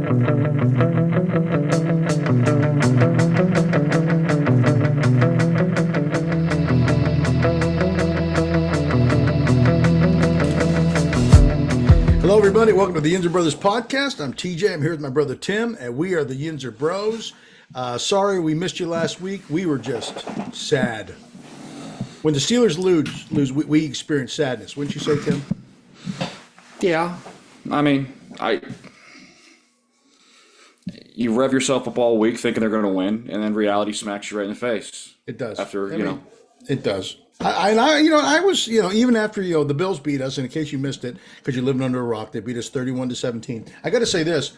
Hello, everybody. Welcome to the Yinzer Brothers podcast. I'm TJ. I'm here with my brother Tim, and we are the Yinzer Bros. Sorry we missed you last week. We were just sad. When the Steelers lose, we experience sadness. Wouldn't you say, Tim? Yeah, I mean, you rev yourself up all week thinking they're going to win, and then reality smacks you right in the face. It does. It does. I was, even after, the Bills beat us, and in case you missed it, because you're living under a rock, they beat us 31-17. I got to say this,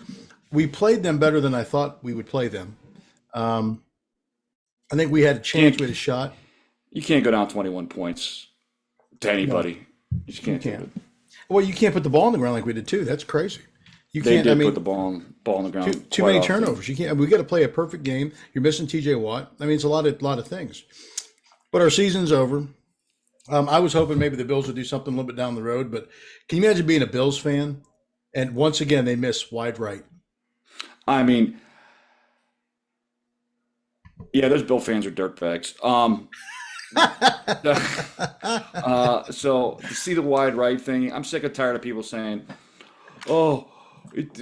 we played them better than I thought we would play them. I think we had a chance, we had a shot. You can't go down 21 points to anybody. No, you just can't do it. Well, you can't put the ball on the ground like we did too. That's crazy. They did put the ball on the ground. Too many turnovers. You can't. We got to play a perfect game. You're missing T.J. Watt. I mean, it's a lot of things. But our season's over. I was hoping maybe the Bills would do something a little bit down the road. But can you imagine being a Bills fan and once again they miss wide right? I mean, yeah, those Bill fans are dirtbags. So to see the wide right thing, I'm sick and tired of people saying, "Oh,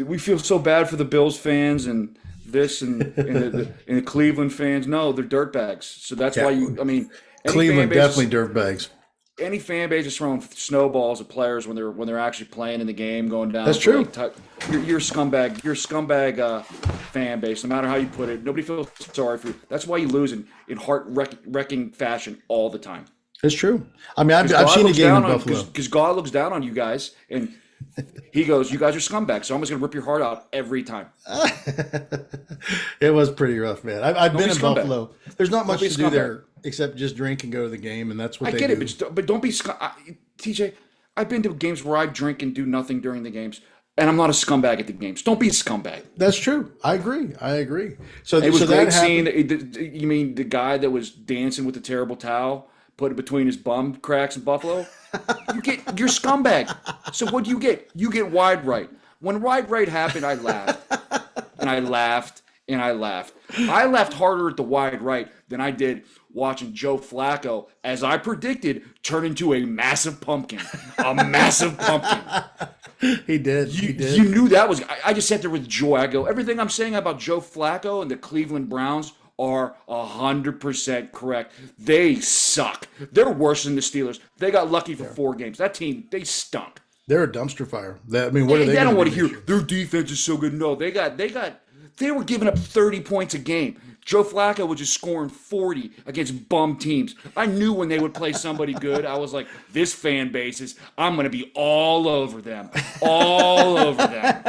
we feel so bad for the Bills fans and this and the Cleveland fans." No, they're dirtbags. So that's why Cleveland definitely dirtbags. Any fan base is throwing snowballs at players when they're actually playing in the game, going down. That's true. You're a scumbag. You're a scumbag fan base. No matter how you put it, nobody feels sorry for you. That's why you lose in heart-wrecking fashion all the time. It's true. I mean, I've seen a game in Buffalo. Because God looks down on you guys, and he goes, "You guys are scumbags, so I'm just going to rip your heart out every time." It was pretty rough, man. I've been in Buffalo. There's not much to do there except just drink and go to the game, and that's what they do. I get it, but don't be TJ. I've been to games where I drink and do nothing during the games, and I'm not a scumbag at the games. Don't be a scumbag. That's true. I agree. So it was great seeing. You mean the guy that was dancing with the terrible towel, put it between his bum cracks in Buffalo? You're scumbag. So what do you get? You get wide right. When wide right happened, I laughed. And I laughed. And I laughed. I laughed harder at the wide right than I did watching Joe Flacco, as I predicted, turn into a massive pumpkin. A massive pumpkin. He did. You knew that was. I just sat there with joy. I go, everything I'm saying about Joe Flacco and the Cleveland Browns are 100% correct. They suck. They're worse than the Steelers. They got lucky for 4 games. That team, they stunk. They're a dumpster fire. What are they? I don't want to hear their defense is so good. No, they were giving up 30 points a game. Joe Flacco was just scoring 40 against bum teams. I knew when they would play somebody good, I was like, this fan base I'm going to be all over them. All over them.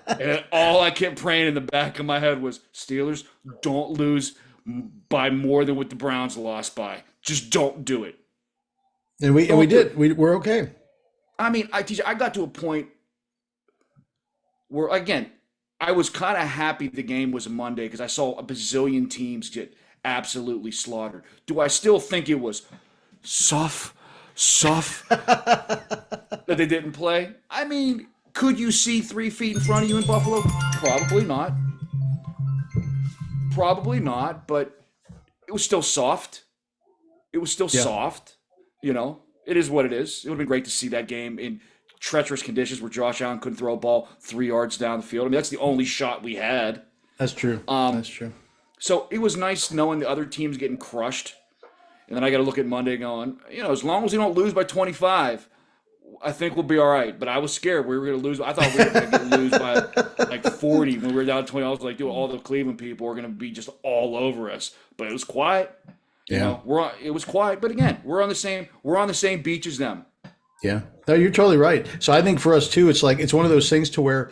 And all I kept praying in the back of my head was, Steelers, don't lose by more than what the Browns lost by. Just don't do it. And we did. We're okay. I mean, I got to a point where, again, I was kind of happy the game was a Monday because I saw a bazillion teams get absolutely slaughtered. Do I still think it was soft that they didn't play? I mean, could you see 3 feet in front of you in Buffalo? Probably not. But it was still soft. Soft. It is what it is. It would have been great to see that game in treacherous conditions where Josh Allen couldn't throw a ball 3 yards down the field. I mean, that's the only shot we had. That's true. That's true. So it was nice knowing the other teams getting crushed. And then I got to look at Monday going, as long as we don't lose by 25, I think we'll be all right. But I was scared we were going to lose. I thought we were going to lose by like 40 when we were down 20. I was like, dude, all the Cleveland people are going to be just all over us. But it was quiet. Yeah. It was quiet. But again, we're on the same beach as them. Yeah, no, you're totally right. So I think for us too, it's one of those things to where,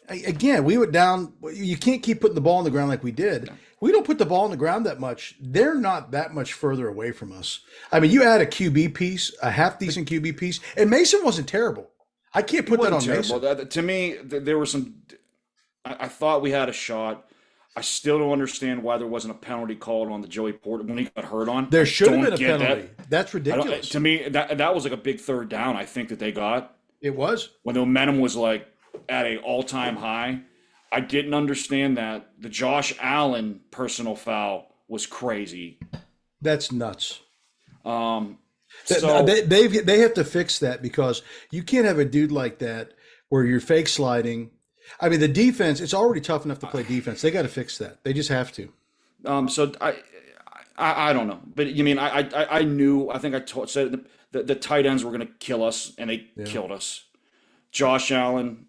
again, we went down. You can't keep putting the ball on the ground like we did. We don't put the ball on the ground that much. They're not that much further away from us. I mean, you add a QB piece, a half decent QB piece, and Mason wasn't terrible. I can't put that on terrible. Mason. To me, there were some. I thought we had a shot. I still don't understand why there wasn't a penalty called on the Joey Porter when he got hurt on. There should have been a penalty. That's ridiculous. To me, that was like a big third down, I think, that they got. It was. when the momentum was like at an all-time high. I didn't understand that. The Josh Allen personal foul was crazy. That's nuts. Um, Th- so they have to fix that because you can't have a dude like that where you're fake sliding. I mean, the defense, it's already tough enough to play defense. They got to fix that. They just have to. so I don't know, but you mean I knew. I think said the tight ends were going to kill us, and they killed us. Josh Allen,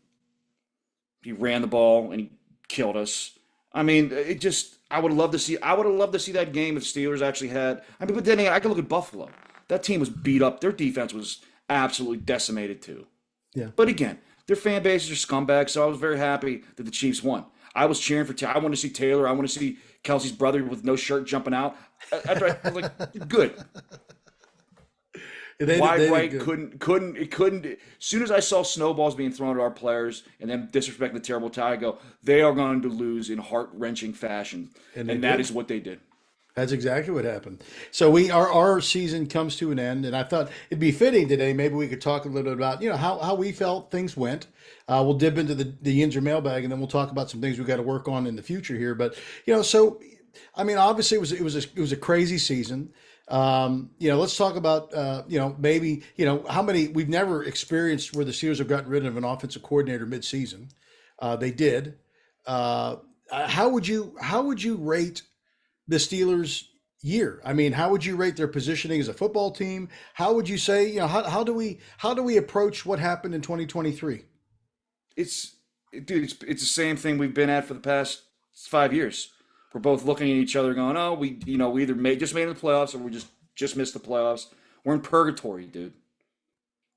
he ran the ball and he killed us. I mean, it just I would have loved to see. I would have loved to see that game if Steelers actually had. I mean, but then again, I can look at Buffalo. That team was beat up. Their defense was absolutely decimated too. Yeah. But again, their fan bases are scumbags, so I was very happy that the Chiefs won. I was cheering for I want to see Taylor. I want to see Kelsey's brother with no shirt jumping out. After I was like, good. Wide right couldn't. As soon as I saw snowballs being thrown at our players and them disrespecting the terrible tie, I go, they are going to lose in heart-wrenching fashion, and that is what they did. That's exactly what happened. So our season comes to an end, and I thought it'd be fitting today. Maybe we could talk a little bit about how we felt things went. We'll dip into the Yinzer mailbag, and then we'll talk about some things we've got to work on in the future here. But so I mean, obviously it was a crazy season. Let's talk about maybe how many we've never experienced where the Steelers have gotten rid of an offensive coordinator mid-season. They did. How would you rate the Steelers' year? I mean, how would you rate their positioning as a football team? How would you say, how do we approach what happened in 2023? It's the same thing we've been at for the past 5 years. We're both looking at each other going, oh, we either just made it in the playoffs or we just missed the playoffs. We're in purgatory, dude.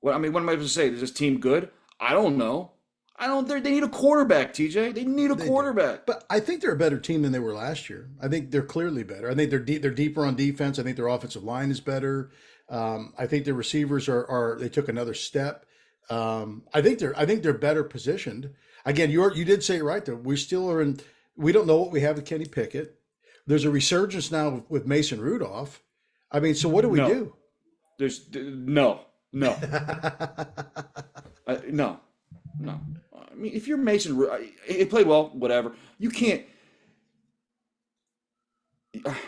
What am I supposed to say? Is this team good? I don't know. They need a quarterback, TJ. They need a quarterback. But I think they're a better team than they were last year. I think they're clearly better. I think they're deeper on defense. I think their offensive line is better. I think their receivers they took another step. I think they're better positioned. Again, you did say it right though. We still are in. We don't know what we have with Kenny Pickett. There's a resurgence now with Mason Rudolph. I mean, so what do we do? There's no. No. I mean, if you're Mason, he played well, whatever. You can't.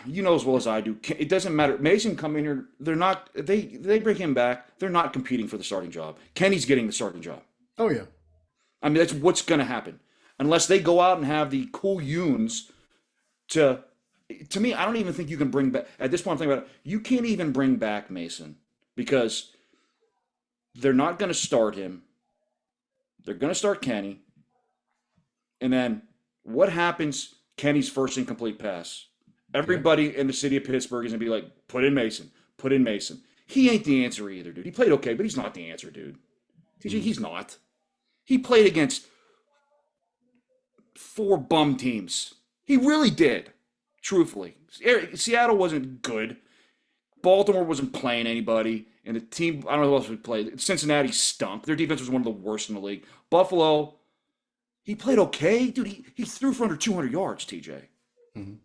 You know as well as I do. It doesn't matter. Mason come in here. They're not. They bring him back. They're not competing for the starting job. Kenny's getting the starting job. Oh yeah. I mean, that's what's going to happen. Unless they go out and have the cool Yuns to me, I don't even think you can bring back, at this point I'm thinking about it, you can't even bring back Mason because they're not going to start him. They're going to start Kenny. And then what happens Kenny's first incomplete pass? Everybody in the city of Pittsburgh is going to be like, put in Mason. He ain't the answer either, dude. He played okay, but he's not the answer, dude. TJ, he's not. He played against 4 bum teams. He really did, truthfully. Seattle wasn't good. Baltimore wasn't playing anybody. And the team, I don't know who else we played. Cincinnati stunk. Their defense was one of the worst in the league. Buffalo, he played okay. Dude, he threw for under 200 yards, TJ. Mm-hmm. And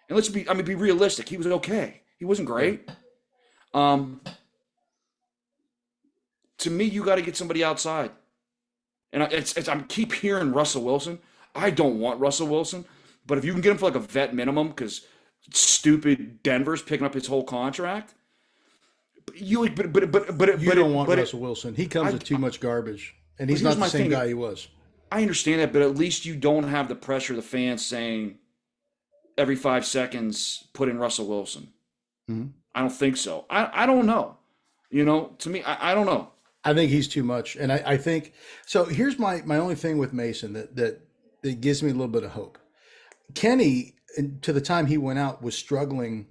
let's be realistic. He was okay. He wasn't great. To me, you got to get somebody outside. And I keep hearing Russell Wilson. I don't want Russell Wilson, but if you can get him for like a vet minimum, because stupid Denver's picking up his whole contract, you don't want Russell Wilson. He comes with too much garbage, and he's not the same guy he was. I understand that, but at least you don't have the pressure of the fans saying every 5 seconds put in Russell Wilson. Mm-hmm. I don't think so. I don't know. To me, I don't know. I think he's too much, and I think so. Here's my only thing with Mason that gives me a little bit of hope. Kenny, to the time he went out, was struggling.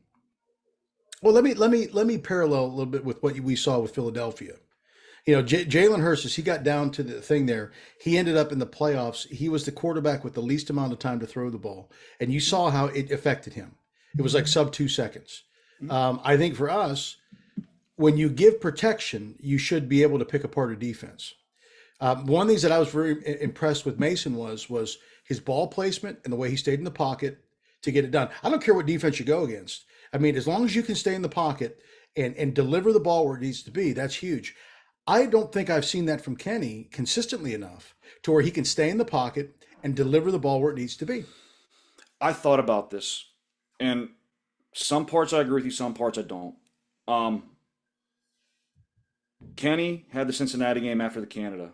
Well, let me parallel a little bit with what we saw with Philadelphia. Jalen Hurts, as he got down to the thing there, he ended up in the playoffs. He was the quarterback with the least amount of time to throw the ball, and you saw how it affected him. It was like sub 2 seconds. I think for us, when you give protection, you should be able to pick apart a defense. One of the things that I was very impressed with Mason was his ball placement and the way he stayed in the pocket to get it done. I don't care what defense you go against. I mean, as long as you can stay in the pocket and deliver the ball where it needs to be, that's huge. I don't think I've seen that from Kenny consistently enough to where he can stay in the pocket and deliver the ball where it needs to be. I thought about this, and some parts I agree with you, some parts I don't. Um, Kenny had the Cincinnati game after the Canada.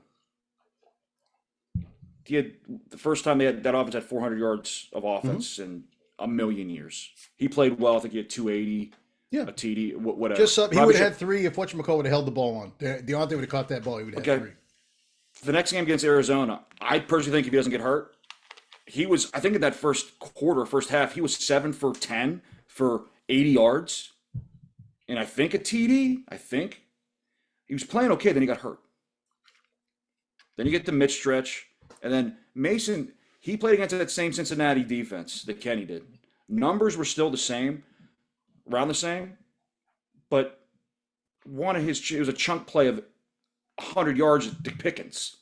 He had the first time they had that offense had 400 yards of offense in a million years. He played well. I think he had 280, Yeah. a TD, whatever. Just he Probably would have should- had three if whatchamacallit would have held the ball on. Deontay would have caught that ball. He would have had Okay. three. The next game against Arizona, I personally think if he doesn't get hurt, I think in that first quarter, first half, he was 7 for 10 for 80 yards. And I think a TD. I think. He was playing okay, then he got hurt. Then you get the mid-stretch. And then Mason, he played against that same Cincinnati defense that Kenny did. Numbers were still the same, around the same. But it was a chunk play of 100 yards to Pickens.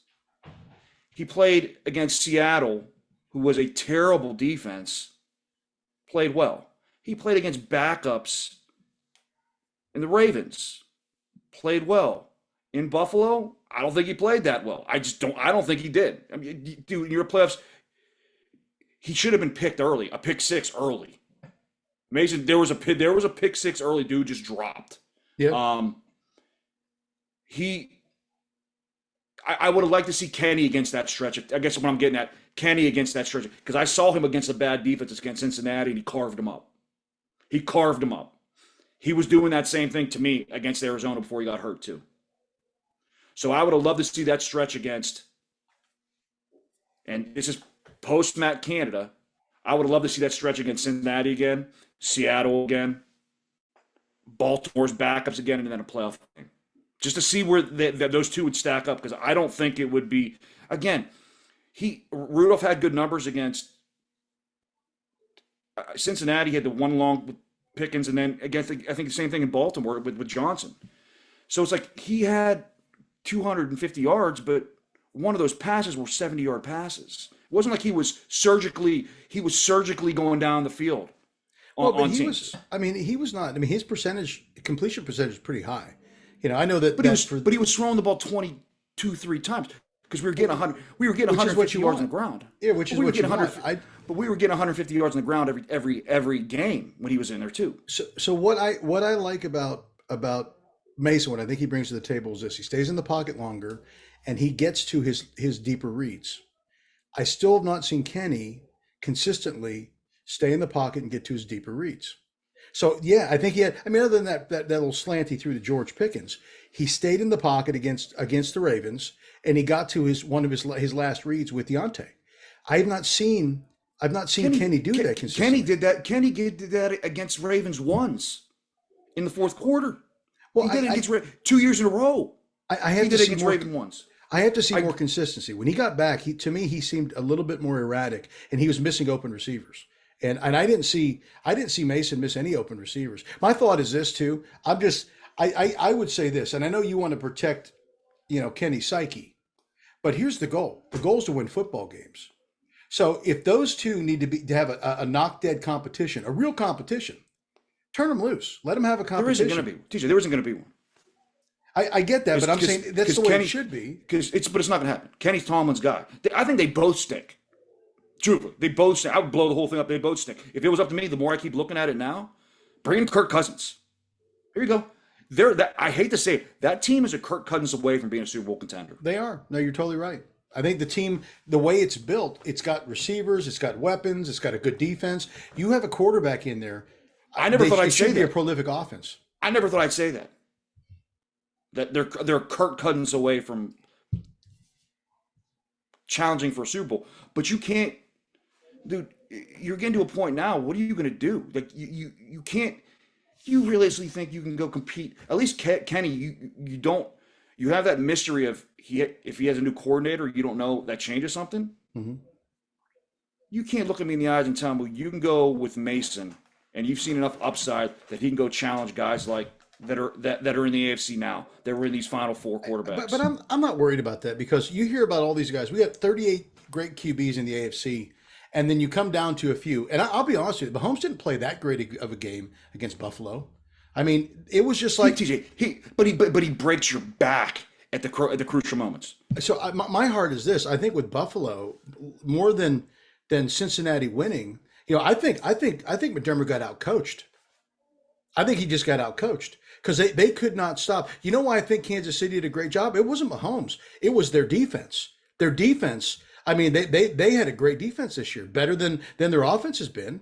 He played against Seattle, who was a terrible defense, played well. He played against backups in the Ravens, played well. In Buffalo, I don't think he played that well. I don't think he did. I mean, dude, in your playoffs, he should have been picked early, a pick six early. Mason, there was a pick six early, dude just dropped. Yeah. I would have liked to see Kenny against that stretch. I guess what I'm getting at, Kenny against that stretch, because I saw him against a bad defense against Cincinnati, and he carved him up. He was doing that same thing to me against Arizona before he got hurt too. So I would have loved to see that stretch against, and this is post-Matt Canada, I would have loved to see that stretch against Cincinnati again, Seattle again, Baltimore's backups again, and then a playoff game. Just to see where those two would stack up, because I don't think it would be, again, Rudolph had good numbers against Cincinnati, had the one long with Pickens, and then against, I think the same thing in Baltimore with Johnson. So it's like he had 250 yards, but one of those passes were 70-yard passes. It wasn't like he was surgically going down the field on teams. He was not. I mean, his completion percentage is pretty high. I know that. But he was throwing the ball 3 times because we were getting 100. We were getting 150 yards on the ground. Yeah, which is what you want. But we were getting 150 yards on the ground every game when he was in there too. So what I like about Mason, what I think he brings to the table is this: he stays in the pocket longer, and he gets to his deeper reads. I still have not seen Kenny consistently stay in the pocket and get to his deeper reads. So yeah, I think he had. I mean, other than that little slant he threw to George Pickens, he stayed in the pocket against the Ravens, and he got to one of his last reads with Deontay. I've not seen Kenny do that consistently. Kenny did that against Ravens once in the fourth quarter. Well, he did it against 2 years in a row. I have he to did it see against more, Ravens once. I have to see more consistency. When he got back, to me he seemed a little bit more erratic, and he was missing open receivers. And I didn't see Mason miss any open receivers. My thought is this too. I would say this, and I know you want to protect, Kenny's psyche, but here's the goal. The goal is to win football games. So if those two need to have a knock dead competition, a real competition, turn them loose. Let them have a competition. There isn't going to be. TJ, there isn't going to be one. I get that, but I'm saying that's the way it should be. But it's not going to happen. Kenny's Tomlin's guy. I think they both stink. Truthfully, they both stink. I would blow the whole thing up. They both stink. If it was up to me, the more I keep looking at it now, bring in Kirk Cousins. Here you go. I hate to say it, that team is a Kirk Cousins away from being a Super Bowl contender. They are. No, you're totally right. I think the team, the way it's built, it's got receivers, it's got weapons, it's got a good defense. You have a quarterback in there. I never thought I'd say that. Be a prolific offense. I never thought I'd say that. That they're Kirk Cousins away from challenging for a Super Bowl, but you can't, dude. You're getting to a point now. What are you going to do? Like you can't. You realistically think you can go compete? At least Kenny, you don't. You have that mystery of if he has a new coordinator, you don't know that changes something. Mm-hmm. You can't look at me in the eyes and tell me you can go with Mason, and you've seen enough upside that he can go challenge guys like that are in the AFC now. That were in these Final Four quarterbacks. But I'm not worried about that, because you hear about all these guys. We got 38 great QBs in the AFC, and then you come down to a few. And I'll be honest with you, Mahomes didn't play that great of a game against Buffalo. I mean, it was just like TJ. But he breaks your back at the crucial moments. So my heart is this. I think with Buffalo, more than Cincinnati winning, I think McDermott got outcoached. I think he just got outcoached because they could not stop. You know why I think Kansas City did a great job? It wasn't Mahomes. It was their defense. Their defense. I mean, they had a great defense this year, better than their offense has been.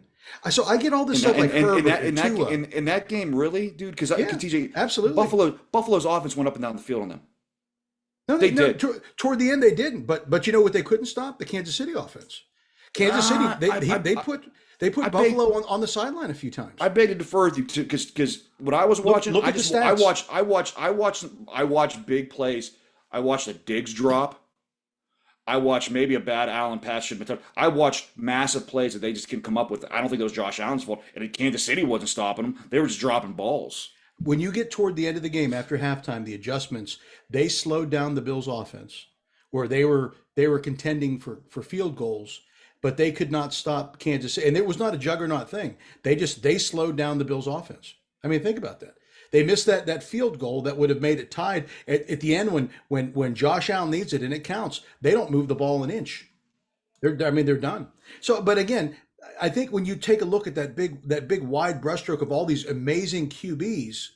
So I get all this stuff like Herbert and Tua. In that game, really, dude? Because TJ, absolutely, Buffalo's offense went up and down the field on them. No, they did. Toward the end, they didn't. But you know what they couldn't stop? The Kansas City offense. Kansas City, they put Buffalo on the sideline a few times. I beg to differ with you because when I was watching, look at the stats. I watched big plays. I watched a Diggs drop. I watched maybe a bad Allen pass should have been touched. I watched massive plays that they just couldn't come up with. I don't think it was Josh Allen's fault. And Kansas City wasn't stopping them. They were just dropping balls. When you get toward the end of the game after halftime, the adjustments, they slowed down the Bills' offense, where they were contending for field goals, but they could not stop Kansas City. And it was not a juggernaut thing. They slowed down the Bills' offense. I mean, think about that. They missed that field goal that would have made it tied at the end when Josh Allen needs it and it counts. They don't move the ball an inch. They're done. So, but again, I think when you take a look at that big wide brushstroke of all these amazing QBs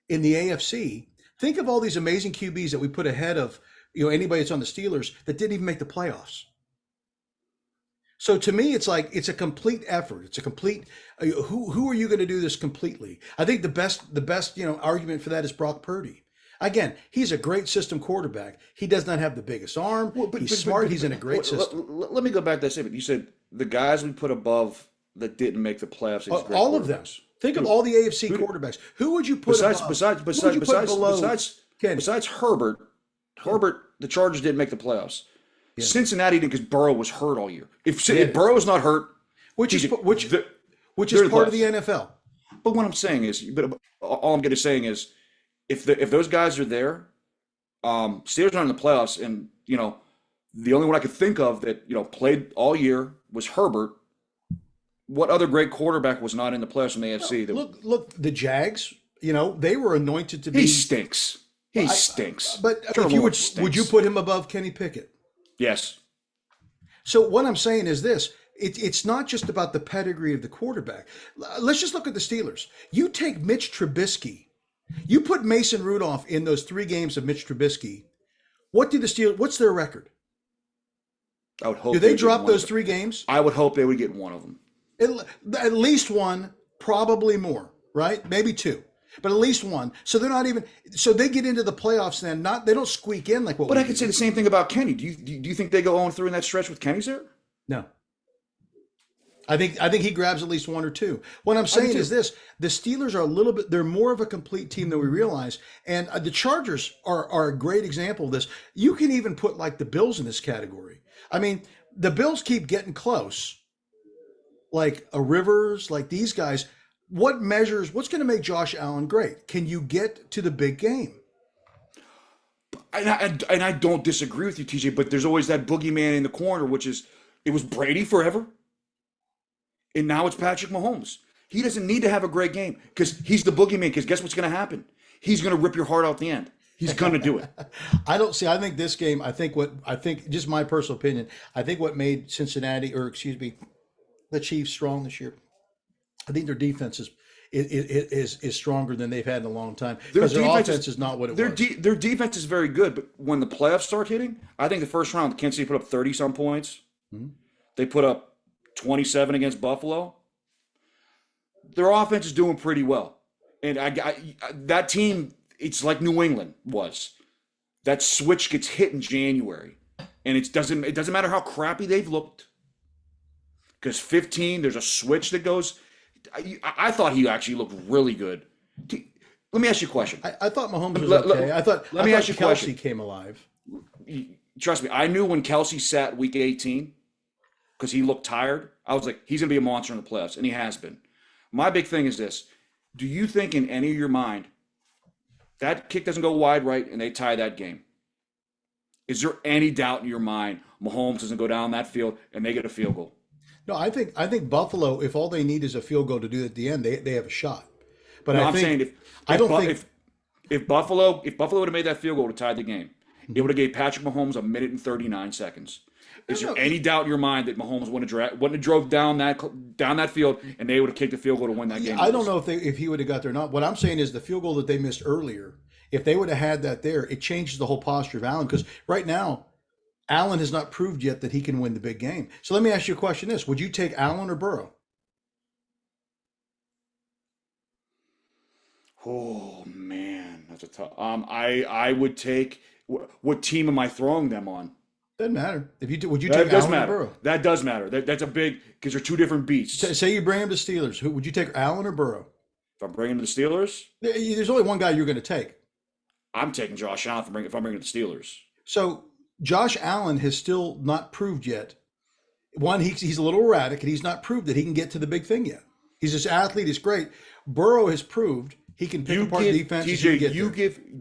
in the AFC, think of all these amazing QBs that we put ahead of anybody that's on the Steelers that didn't even make the playoffs. So to me, it's like it's a complete effort. It's a complete. Who are you going to do this completely? I think the best argument for that is Brock Purdy. Again, he's a great system quarterback. He does not have the biggest arm. He's smart. He's in a great system. Let me go back to that statement. You said the guys we put above that didn't make the playoffs. All of them. Think of all the AFC quarterbacks. Who would you put besides Herbert? Herbert, the Chargers didn't make the playoffs. Yeah. Cincinnati did because Burrow was hurt all year. If Burrow's not hurt, which is part of the NFL. But what I'm saying is, all I'm going to saying is, if those guys are there, Steelers are in the playoffs, and the only one I could think of that played all year was Herbert. What other great quarterback was not in the playoffs in the AFC? Look, the Jags. They were anointed to be. He stinks. He stinks. But if you would you put him above Kenny Pickett? Yes. So what I'm saying is this. It's not just about the pedigree of the quarterback. Let's just look at the Steelers. You take Mitch Trubisky. You put Mason Rudolph in those 3 games of Mitch Trubisky. What's their record? I would hope. Do they drop those 3 games? I would hope they would get one of them. At least one, probably more, right? Maybe 2. But at least one. So they're not even. So they get into the playoffs then. They don't squeak in like what. But I could say the same thing about Kenny. Do you think they go 0-3 in that stretch with Kenny's there? No. I think he grabs at least 1 or 2. What I'm saying is this: the Steelers are a little bit. They're more of a complete team than we realize, and the Chargers are a great example of this. You can even put like the Bills in this category. I mean, the Bills keep getting close, like a Rivers, like these guys. What's going to make Josh Allen great? Can you get to the big game? And I don't disagree with you, TJ, but there's always that boogeyman in the corner, which is, it was Brady forever, and now it's Patrick Mahomes. He doesn't need to have a great game because he's the boogeyman, because guess what's going to happen? He's going to rip your heart out the end. He's going to do it. I think this game, just my personal opinion, I think what made the Chiefs strong this year, I think their defense is stronger than they've had in a long time because their offense is not what it was. Their defense is very good, but when the playoffs start hitting, I think the first round, Kansas City put up 30-some points. Mm-hmm. They put up 27 against Buffalo. Their offense is doing pretty well. And that team, it's like New England was. That switch gets hit in January, and it doesn't matter how crappy they've looked. Because 15, there's a switch that goes. I thought he actually looked really good. Let me ask you a question. I thought Mahomes was okay. Let me ask you a question. Kelce came alive. Trust me, I knew when Kelce sat week 18 because he looked tired. I was like, he's going to be a monster in the playoffs, and he has been. My big thing is this. Do you think in any of your mind that kick doesn't go wide right and they tie that game? Is there any doubt in your mind Mahomes doesn't go down that field and they get a field goal? No, I think Buffalo, if all they need is a field goal to do it at the end, they have a shot. But I'm saying if Buffalo would have made that field goal to tie the game, it would have gave Patrick Mahomes a minute and 39 seconds. Is there any doubt in your mind that Mahomes wouldn't have drove down that field and they would have kicked the field goal to win that game? I don't know if he would have got there or not. What I'm saying is the field goal that they missed earlier, if they would have had that there, it changes the whole posture of Allen, because right now Allen has not proved yet that he can win the big game. So let me ask you a question: would you take Allen or Burrow? Oh man, that's a tough. I would take. What team am I throwing them on? Doesn't matter. If you do, would you That take does Allen matter. or Burrow? That does matter. That's a big, because they're two different beasts. Say you bring him to Steelers. Who would you take, Allen or Burrow? If I'm bringing the Steelers, There's only one guy you're going to take. I'm taking Josh Allen if I'm bringing the Steelers. So Josh Allen has still not proved yet. One, he's a little erratic, and he's not proved that he can get to the big thing yet. He's this athlete. He's great. Burrow has proved he can pick apart defense. TJ,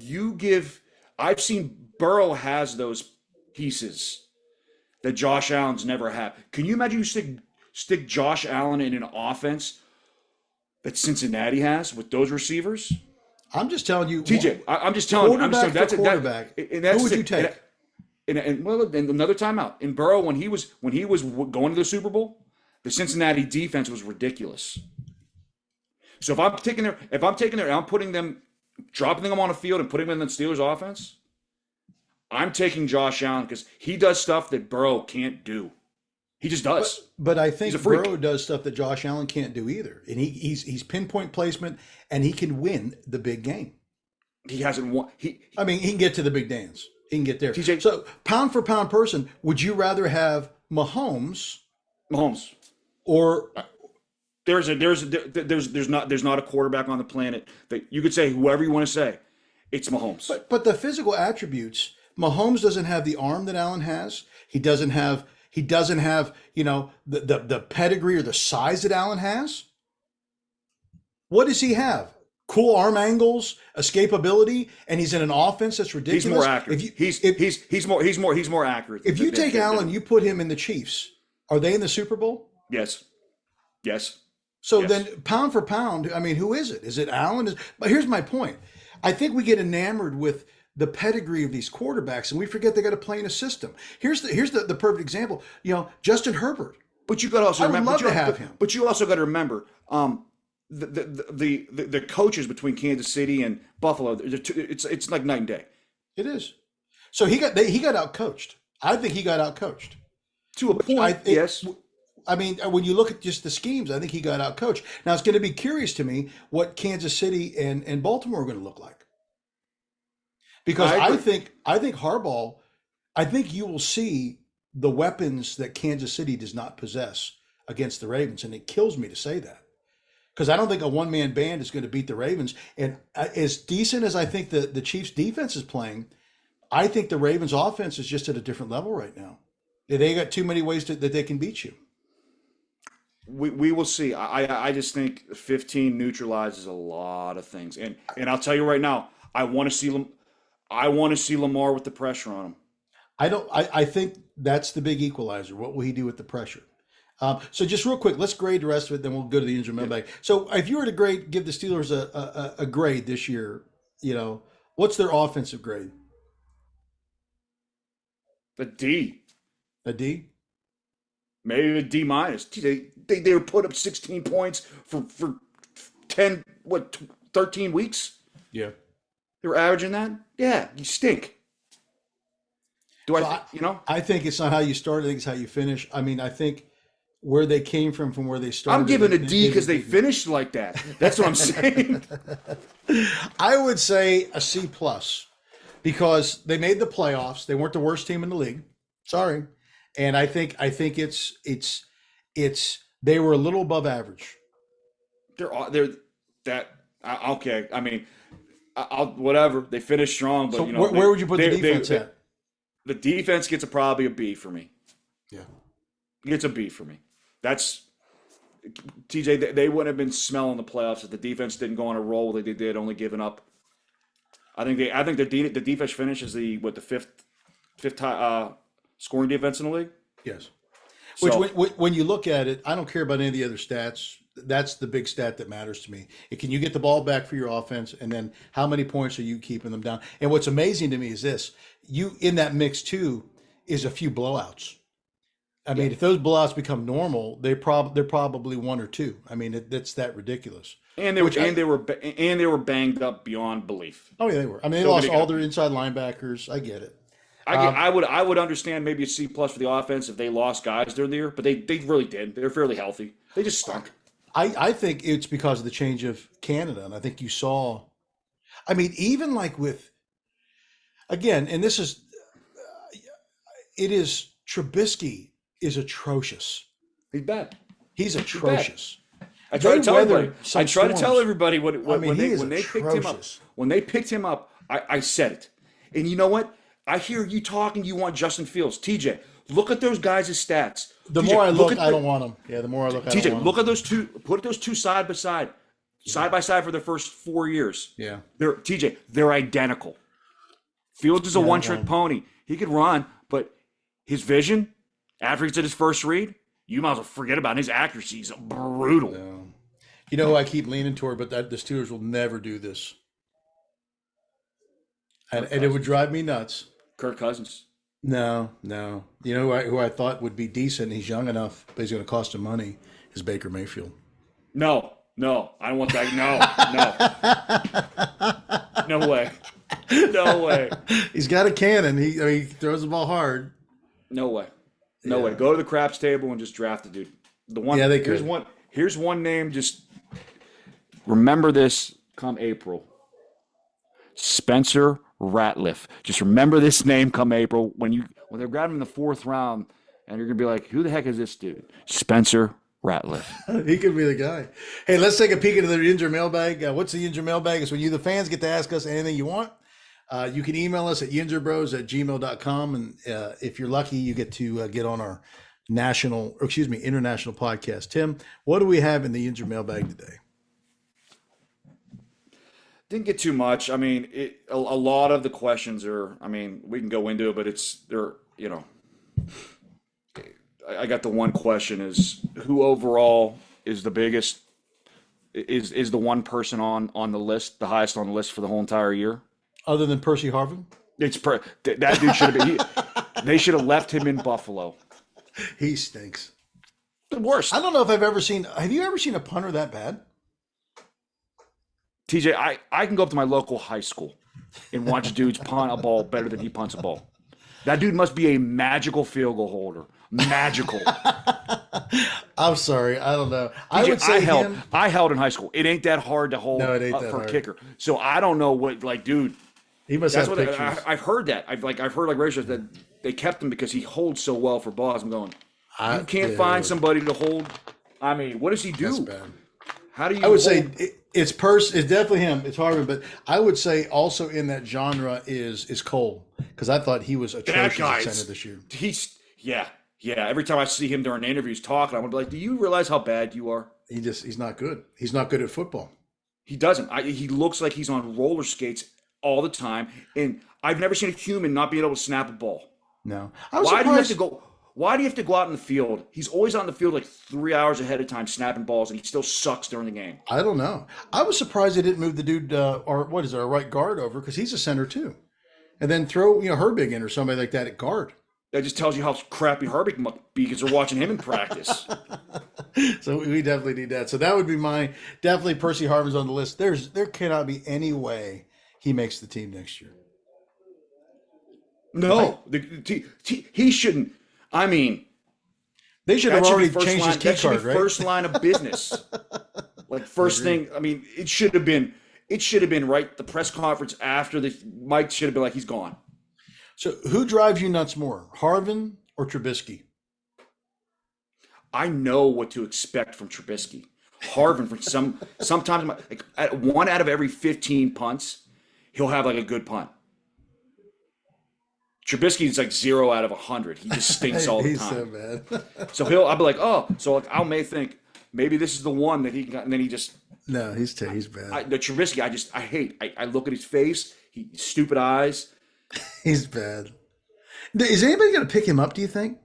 you give. I've seen Burrow has those pieces that Josh Allen's never had. Can you imagine you stick Josh Allen in an offense that Cincinnati has with those receivers? I'm just telling you, TJ. I'm just telling you. That's quarterback. Who would you take? And another timeout. In Burrow, when he was going to the Super Bowl, the Cincinnati defense was ridiculous. So if I'm taking and I'm putting them, dropping them on the field and putting them in the Steelers offense, I'm taking Josh Allen because he does stuff that Burrow can't do. He just does. But I think Burrow does stuff that Josh Allen can't do either. And he's pinpoint placement, and he can win the big game. He hasn't won. He can get to the big dance. He can get there. TJ, so pound for pound person, would you rather have Mahomes or there's not a quarterback on the planet that you could say whoever you want to say, it's Mahomes. But the physical attributes, Mahomes doesn't have the arm that Allen has. He doesn't have the pedigree or the size that Allen has. What does he have? Cool arm angles, escapability, and he's in an offense that's ridiculous. He's more accurate. He's more accurate. If you take Allen, you put him in the Chiefs. Are they in the Super Bowl? Yes. So then, pound for pound, who is it? Is it Allen? But here's my point. I think we get enamored with the pedigree of these quarterbacks, and we forget they got to play in a system. Here's the perfect example. Justin Herbert. But you got to also remember. I would love to have him. But you also got to remember. The coaches between Kansas City and Buffalo, it's like night and day. It is. So he got outcoached. I think he got outcoached to a point. Yes. When you look at just the schemes, I think he got outcoached. Now it's going to be curious to me what Kansas City and Baltimore are going to look like, because I think Harbaugh. I think you will see the weapons that Kansas City does not possess against the Ravens, and it kills me to say that. Because I don't think a one-man band is going to beat the Ravens. And as decent as I think the Chiefs' defense is playing, I think the Ravens' offense is just at a different level right now. They got too many ways that they can beat you. We will see. I just think 15 neutralizes a lot of things. And I'll tell you right now, I want to see Lamar with the pressure on him. I think that's the big equalizer. What will he do with the pressure? So just real quick, let's grade the rest of it, then we'll go to the Yinzer mailbag. So if you were to give the Steelers a grade this year, what's their offensive grade? A D. A D? Maybe a D minus. They were put up 16 points for 13 weeks? Yeah. They were averaging that? Yeah, you stink. I think it's not how you start, I think it's how you finish. I think where they came from where they started. I'm giving a D because they finished like that. That's what I'm saying. I would say a C plus because they made the playoffs. They weren't the worst team in the league. Sorry. And I think it's they were a little above average. They're that okay. I'll whatever. They finished strong, but so where would you put the defense at? The defense gets probably a B for me. Yeah. It's a B for me. That's TJ. They wouldn't have been smelling the playoffs if the defense didn't go on a roll that they did, only giving up. I think the defense finish is the fifth scoring defense in the league. Yes. Which, So when you look at it, I don't care about any of the other stats. That's the big stat that matters to me. Can you get the ball back for your offense, and then how many points are you keeping them down? And what's amazing to me is this: you in that mix too is a few blowouts. I yeah, mean, if those blowouts become normal, they're probably one or two. I mean, that's that ridiculous. and Which they were banged up beyond belief. oh yeah, they were. I mean, they Don't lost get it. all their inside linebackers. I get it. I would understand maybe a C plus for the offense if they lost guys during the year, but they really did. They're fairly healthy. They just stunk. I think it's because of the change of Canada, and I think you saw. I mean, even like with again, and this is it is Trubisky is atrocious. He's bad. He's atrocious. I try to tell everybody. some I try to tell storms. everybody I mean, he is when they picked him up. atrocious. When they picked him up, I said it. And you know what? I hear you talking. You want Justin Fields, TJ. Look at those guys' stats. The TJ, more I look, at I don't want him. Yeah, the more I look, I don't TJ, want look him. at those two. Put those two side by side for their first 4 years. Yeah. They're identical. Fields is a one-trick pony. He could run, but his vision after he did his first read, you might as well forget about it. His accuracy is brutal. Yeah. You know who I keep leaning toward, but the Steelers will never do this, and it would drive me nuts. Kirk Cousins. No. You know who I thought would be decent. He's young enough, but he's going to cost him money. Is Baker Mayfield? No, I don't want that. No, no way, no way, He's got a cannon. He throws the ball hard. no way, no way. Go to the craps table and just draft the dude. The one. Yeah, they here's could. one. Here's one name. Just remember this. Come April. Spencer Ratliff. Just remember this name come April when they're grabbing him in the 4th round, and you're gonna be like, who the heck is this dude? Spencer Ratliff. He could be the guy. Hey, let's take a peek into the Yinzer mailbag. What's the Yinzer mailbag? It's when you, the fans, get to ask us anything you want. You can email us at yinzerbros@gmail.com. And if you're lucky, you get to get on our international podcast. Tim, what do we have in the Yinzer mailbag today? Didn't get too much. I mean, a lot of the questions are. I mean, we can go into it, but they're. I got the one question is who overall is the biggest. Is the one person on the list the highest on the list for the whole entire year? Other than Percy Harvin? That dude should have been. They should have left him in Buffalo. He stinks. The worst. I don't know if I've ever seen. Have you ever seen a punter that bad? TJ, I can go up to my local high school and watch dudes punt a ball better than he punts a ball. That dude must be a magical field goal holder. Magical. I'm sorry. I don't know. TJ, I would say I held in high school. It ain't that hard to hold No, it ain't up that for hard. a kicker. So I don't know what, dude. he must That's have what pictures. I've heard that. I've heard ratios that they kept him because he holds so well for balls. I'm going, you can't find somebody to hold. I mean, what does he do? That's bad. How do you I would hold? say it's definitely him. It's Harvin, but I would say also in that genre is Cole, because I thought he was atrocious at center this year. Yeah. Every time I see him during interviews talking, I'm gonna be like, do you realize how bad you are? He's not good. He's not good at football. He doesn't. He looks like he's on roller skates all the time, and I've never seen a human not being able to snap a ball. No, I was Why do you have surprised. to go? Why do you have to go out in the field? He's always on the field like 3 hours ahead of time snapping balls, and he still sucks during the game. I don't know. I was surprised they didn't move the dude, or what is it, our right guard over, because he's a center too, and then throw Herbig in or somebody like that at guard. That just tells you how crappy Herbig must be because they're watching him in practice. So we definitely need that. So that would be definitely Percy Harvin's on the list. There cannot be any way he makes the team next year. No, he shouldn't. I mean, They should have that should already be first changed his line. key That should card, be right? first line of business. Like first thing. I mean, it should have been. It should have been right. The press conference after the Mike should have been like, he's gone. So who drives you nuts more, Harvin or Trubisky? I know what to expect from Trubisky. Harvin, for sometimes like at 1 out of every 15 punts, he'll have like a good punt. Trubisky is like 0 out of 100. He just stinks all the He's time. so bad. So I'll be like, oh, so I may think maybe this is the one that he got, and then he just No, he's bad. the Trubisky. I hate. I look at his face. Stupid eyes. He's bad. Is anybody going to pick him up, do you think?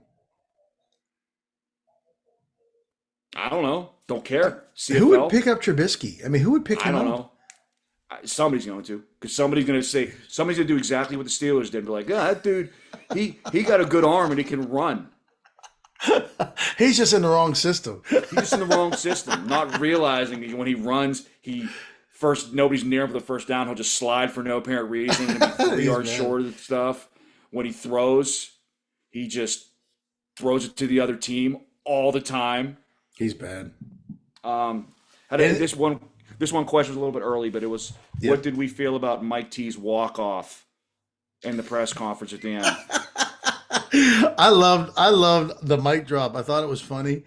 I don't know. Don't care. Who would CFL. pick up Trubisky? I mean, who would pick I him don't up? know. Somebody's going to, because somebody's going to do exactly what the Steelers did. Be like, that dude, he got a good arm and he can run. He's just in the wrong system. He's just in the wrong system, not realizing that when he runs, nobody's near him for the first down. He'll just slide for no apparent reason and be 3 yards short of stuff. When he throws, he just throws it to the other team all the time. He's bad. This one question was a little bit early, but it was, what did we feel about Mike T's walk-off in the press conference at the end? I loved the mic drop. I thought it was funny.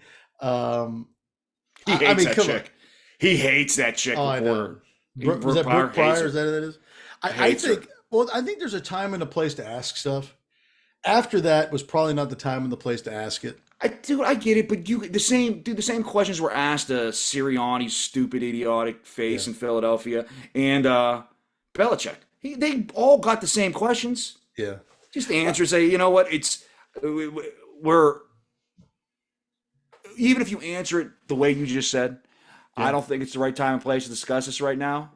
He hates that chick. He hates that chick. Oh, I know. Was that Brooke Pryor? Is that what that is? I think. Well, I think there's a time and a place to ask stuff. After that was probably not the time and the place to ask it. I get it, but the same questions were asked to Sirianni's stupid, idiotic face in Philadelphia and Belichick. They all got the same questions. Yeah. Just answer, say, you know what, we're even if you answer it the way you just said, I don't think it's the right time and place to discuss this right now.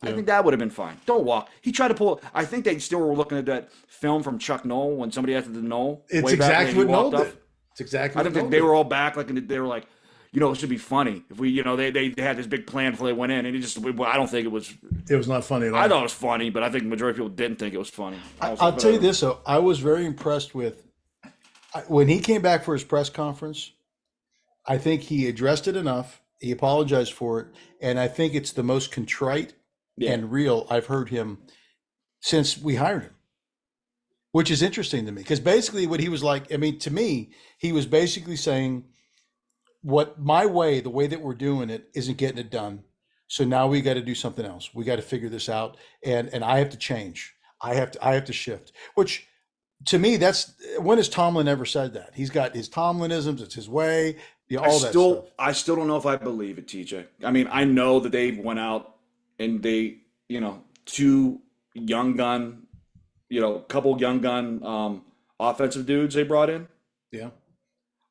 I think that would have been fine. Don't walk. He tried to pull. I think they still were looking at that film from Chuck Noll when somebody asked the Noll. It's exactly what Noll did. It's exactly. I think they were all back, like, and they were like, it should be funny if we, they had this big plan before they went in, and I don't think it was. It was not funny at all. I thought it was funny, but I think the majority of people didn't think it was funny. I'll tell you this though, I was very impressed with when he came back for his press conference. I think he addressed it enough. He apologized for it, and I think it's the most contrite and real I've heard him since we hired him, which is interesting to me because basically what he was like, I mean, to me, he was basically saying, the way that we're doing it isn't getting it done. So now we got to do something else. We got to figure this out. And I have to change. I have to shift, which to me, when has Tomlin ever said that? He's got his Tomlinisms. It's his way, all that stuff. I still don't know if I believe it, TJ. I mean, I know that they went out and they, two young gun, couple young gun offensive dudes they brought in. Yeah.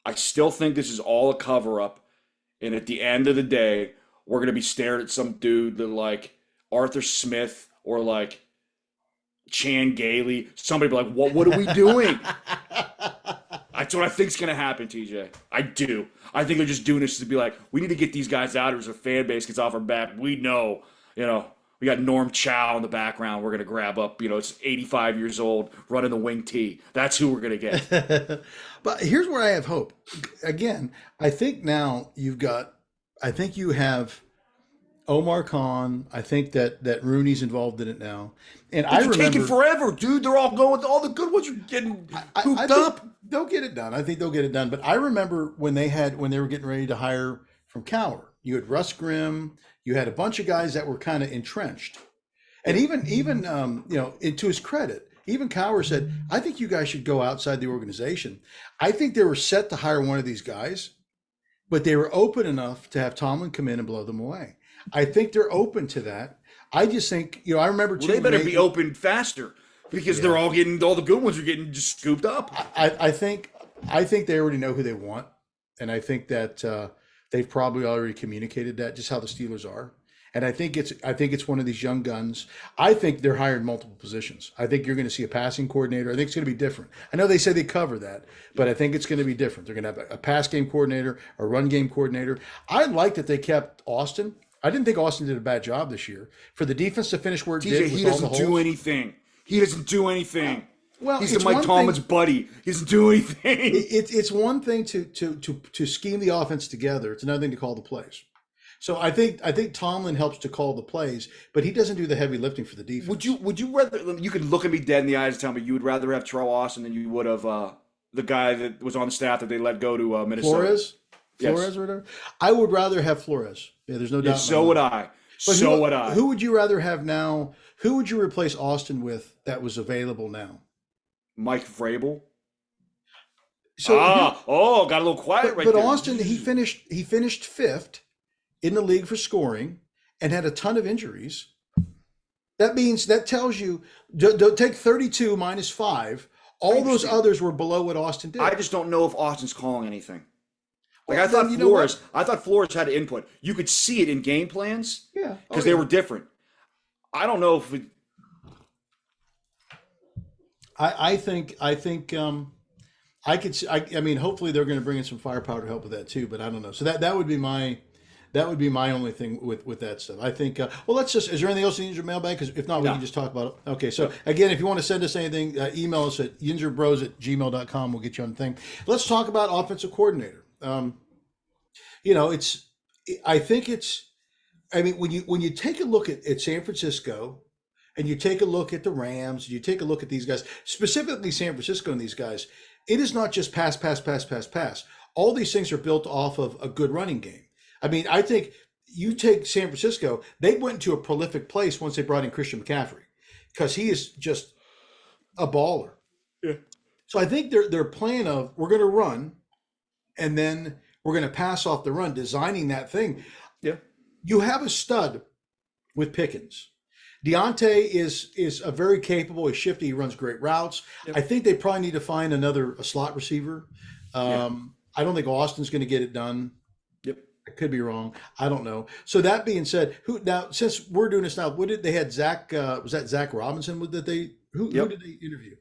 I still think this is all a cover up. And at the end of the day, we're going to be staring at some dude that like Arthur Smith or like Chan Gailey. Somebody be like, what are we doing? That's what I think is going to happen, TJ. I do. I think they're just doing this to be like, we need to get these guys out as a fan base gets off our back. We know, we got Norm Chow in the background. We're going to grab up, it's 85 years old, running the wing tee. That's who we're going to get. But here's where I have hope. Again, I think now you have Omar Khan. I think that Rooney's involved in it now. And I remember taking forever, dude. They're all going, all the good ones are getting hooped up. They'll get it done. I think they'll get it done. But I remember when they were getting ready to hire from Cowher, you had Russ Grimm, you had a bunch of guys that were kind of entrenched. And even to his credit, even Cowher said, I think you guys should go outside the organization. I think they were set to hire one of these guys, but they were open enough to have Tomlin come in and blow them away. I think they're open to that. I just think, I remember too. They better be open faster because they're all the good ones are getting just scooped up. I think they already know who they want. And I think that they've probably already communicated that, just how the Steelers are. And I think it's one of these young guns. I think they're hiring multiple positions. I think you're going to see a passing coordinator. I think it's going to be different. I know they say they cover that, but I think it's going to be different. They're going to have a pass game coordinator, a run game coordinator. I like that they kept Austin. I didn't think Austin did a bad job this year. For the defense to finish where it did, he doesn't do anything. He doesn't do anything. Well, he's Mike Tomlin's buddy. He doesn't do anything. It's one thing to scheme the offense together. It's another thing to call the plays. So I think Tomlin helps to call the plays, but he doesn't do the heavy lifting for the defense. Would you rather? You could look at me dead in the eyes and tell me you would rather have Terrell Austin than you would have the guy that was on the staff that they let go to Minnesota. Flores or whatever. I would rather have Flores. Yeah, there's no doubt. So would I. Would I. Who would you rather have now? Who would you replace Austin with that was available now? Mike Vrabel. So got a little quiet right there. But Austin, he finished fifth in the league for scoring and had a ton of injuries. That tells you, don't take 32 minus 5. All those others were below what Austin did. I just don't know if Austin's calling anything. Like Well, then you know what? I thought Flores had input. You could see it in game plans Yeah. Oh because they yeah. were different. I don't know if we, I think I could see, I mean, hopefully they're going to bring in some firepower to help with that too, but I don't know. So that would be my only thing with that stuff. I think, well, is there anything else you need in your mailbag? Because if not, we no. can just talk about it. Okay. So again, if you want to send us anything, email us at yinzerbros@gmail.com. We'll get you on the thing. Let's talk about offensive coordinator. You know, I think I mean, when you take a look at San Francisco and you take a look at the Rams, you take a look at these guys, specifically San Francisco and these guys, it is not just pass, pass, pass, pass, pass. All these things are built off of a good running game. I mean, I think you take San Francisco, they went into a prolific place once they brought in Christian McCaffrey because he is just a baller. Yeah. So I think their plan of we're going to run and then we're going to pass off the run, designing that thing. Yeah. You have a stud with Pickens. Deontay is a very capable, he's shifty, he runs great routes. Yep. I think they probably need to find a slot receiver. I don't think Austin's going to get it done. Yep. I could be wrong. I don't know. So that being said, who now since we're doing this now, what did they had Zach? Was that Zach Robinson? Who did they interview?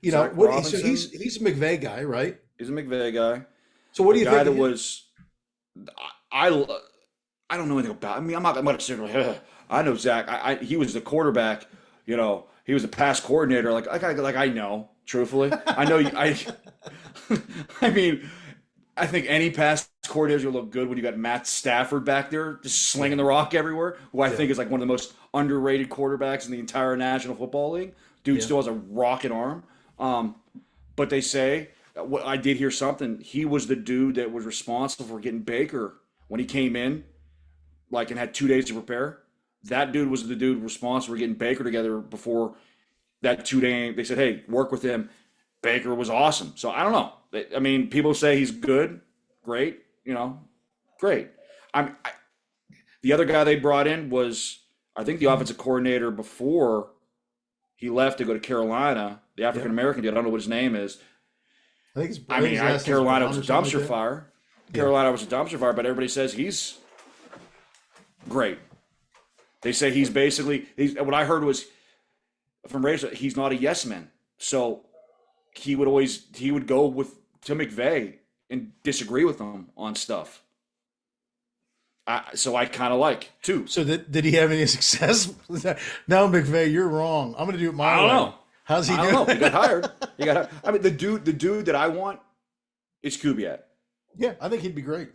You know, Zach so he's a McVay guy, right? He's a McVay guy. So what do you Guy think? that was, I don't know anything about. I mean, I'm going to say I know Zach. He was the quarterback. You know, he was a pass coordinator. Like I know. Truthfully, I know. I mean, I think any pass coordinator will look good when you got Matt Stafford back there just slinging the rock everywhere. Who I think is like one of the most underrated quarterbacks in the entire National Football League. Dude still has a rocket arm. But they say, I did hear something. He was the dude that was responsible for getting Baker when he came in, like, and had 2 days to prepare. That dude was the dude responsible for getting Baker together before that 2 day. They said, hey, work with him. Baker was awesome. So I don't know. I mean, people say he's good. Great. You know, great. The other guy they brought in was, I think, the offensive coordinator before he left to go to Carolina, the African-American dude. I don't know what his name is. Carolina was a dumpster fire. Carolina was a dumpster fire, but everybody says he's great. They say he's what I heard was from Raiders, he's not a yes man. So he would go to McVay and disagree with him on stuff. So I kind of like too. So did he have any success? No, McVay, you're wrong. I'm going to do it my way. I don't know. How's he doing? I don't know. He got hired. I mean, the dude that I want is Kubiak. Yeah, I think he'd be great.